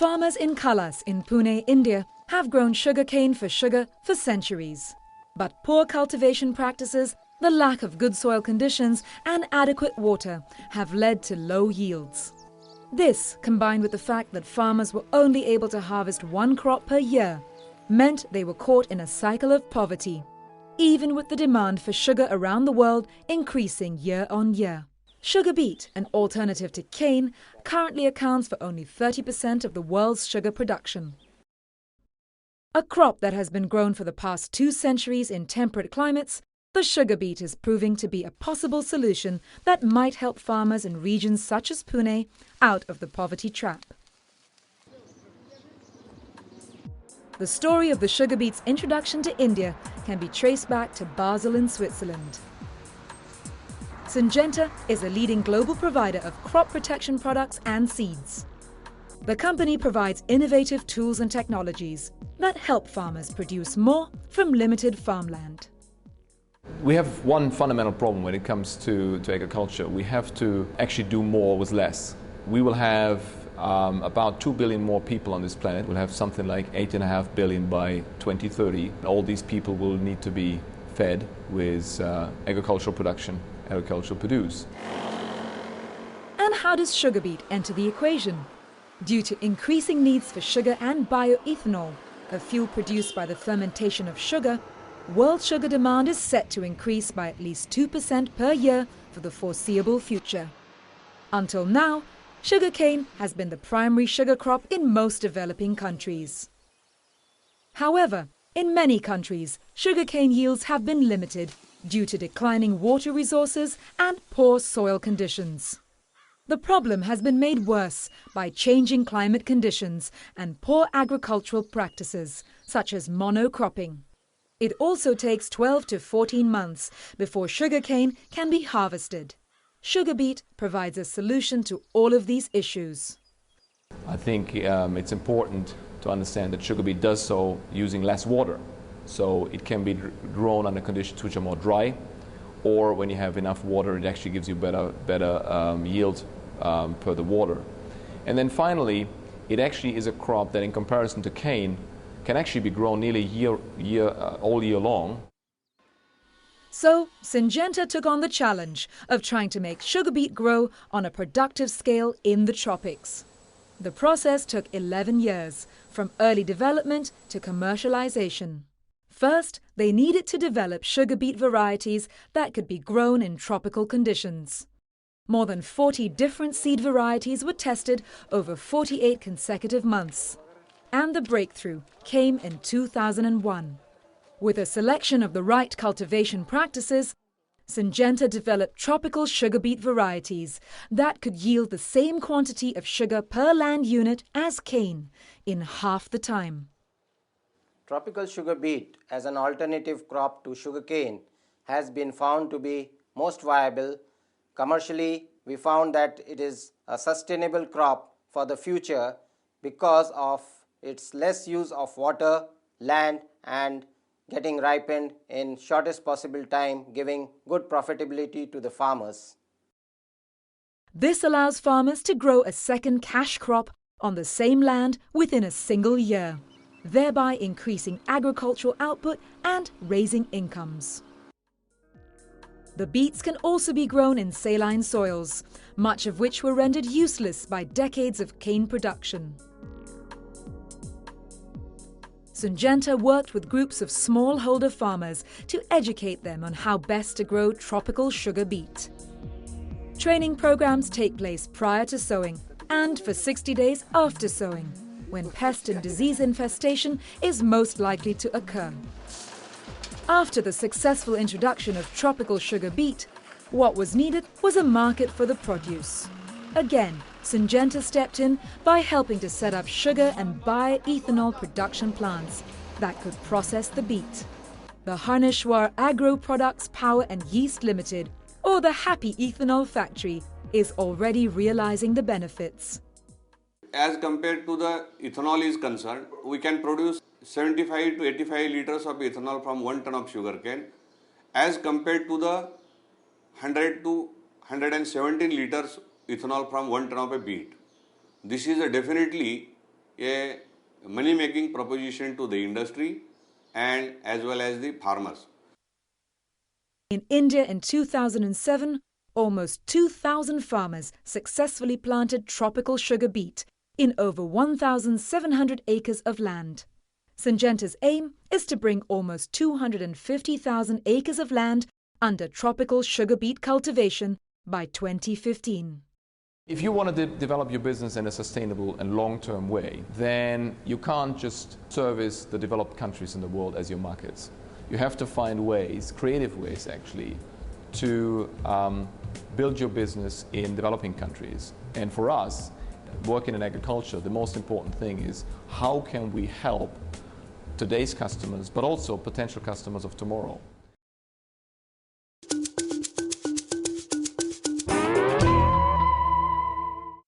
Farmers in Kalas in Pune, India have grown sugarcane for sugar for centuries. But poor cultivation practices, the lack of good soil conditions and adequate water have led to low yields. This, combined with the fact that farmers were only able to harvest one crop per year, meant they were caught in a cycle of poverty, even with the demand for sugar around the world increasing year on year. Sugar beet, an alternative to cane, currently accounts for only 30% of the world's sugar production. A crop that has been grown for the past 2 centuries in temperate climates, the sugar beet is proving to be a possible solution that might help farmers in regions such as Pune out of the poverty trap. The story of the sugar beet's introduction to India can be traced back to Basel in Switzerland. Syngenta is a leading global provider of crop protection products and seeds. The company provides innovative tools and technologies that help farmers produce more from limited farmland. We have one fundamental problem when it comes to agriculture. We have to actually do more with less. We will have about 2 billion more people on this planet. We'll have something like 8.5 billion by 2030. All these people will need to be fed with agricultural production, agricultural produce. And how does sugar beet enter the equation? Due to increasing needs for sugar and bioethanol, a fuel produced by the fermentation of sugar, world sugar demand is set to increase by at least 2% per year for the foreseeable future. Until now, sugarcane has been the primary sugar crop in most developing countries. However, in many countries, sugarcane yields have been limited due to declining water resources and poor soil conditions. The problem has been made worse by changing climate conditions and poor agricultural practices, such as monocropping. It also takes 12 to 14 months before sugarcane can be harvested. Sugar beet provides a solution to all of these issues. I think it's important to understand that sugar beet does so using less water. So it can be grown under conditions which are more dry, or when you have enough water, it actually gives you better yield per the water. And then finally, it actually is a crop that in comparison to cane can actually be grown nearly all year long. So, Syngenta took on the challenge of trying to make sugar beet grow on a productive scale in the tropics. The process took 11 years, from early development to commercialization. First, they needed to develop sugar beet varieties that could be grown in tropical conditions. More than 40 different seed varieties were tested over 48 consecutive months. And the breakthrough came in 2001. With a selection of the right cultivation practices, Syngenta developed tropical sugar beet varieties that could yield the same quantity of sugar per land unit as cane in half the time. Tropical sugar beet as an alternative crop to sugarcane has been found to be most viable. Commercially, we found that it is a sustainable crop for the future because of its less use of water, land, and getting ripened in shortest possible time, giving good profitability to the farmers. This allows farmers to grow a second cash crop on the same land within a single year, thereby increasing agricultural output and raising incomes. The beets can also be grown in saline soils, much of which were rendered useless by decades of cane production. Syngenta worked with groups of smallholder farmers to educate them on how best to grow tropical sugar beet. Training programs take place prior to sowing and for 60 days after sowing, when pest and disease infestation is most likely to occur. After the successful introduction of tropical sugar beet, what was needed was a market for the produce. Again, Syngenta stepped in by helping to set up sugar and bioethanol production plants that could process the beet. The Harneshwar Agro Products Power and Yeast Limited, or the Happy Ethanol Factory, is already realizing the benefits. As compared to the ethanol is concerned, we can produce 75 to 85 liters of ethanol from 1 ton of sugarcane as compared to the 100 to 117 liters ethanol from 1 ton of a beet. This is definitely a money-making proposition to the industry and as well as the farmers. In India in 2007, almost 2,000 farmers successfully planted tropical sugar beet in over 1,700 acres of land. Syngenta's aim is to bring almost 250,000 acres of land under tropical sugar beet cultivation by 2015. If you want to develop your business in a sustainable and long-term way, then you can't just service the developed countries in the world as your markets. You have to find ways, creative ways actually, to build your business in developing countries. And for us, working in agriculture, the most important thing is how can we help today's customers, but also potential customers of tomorrow.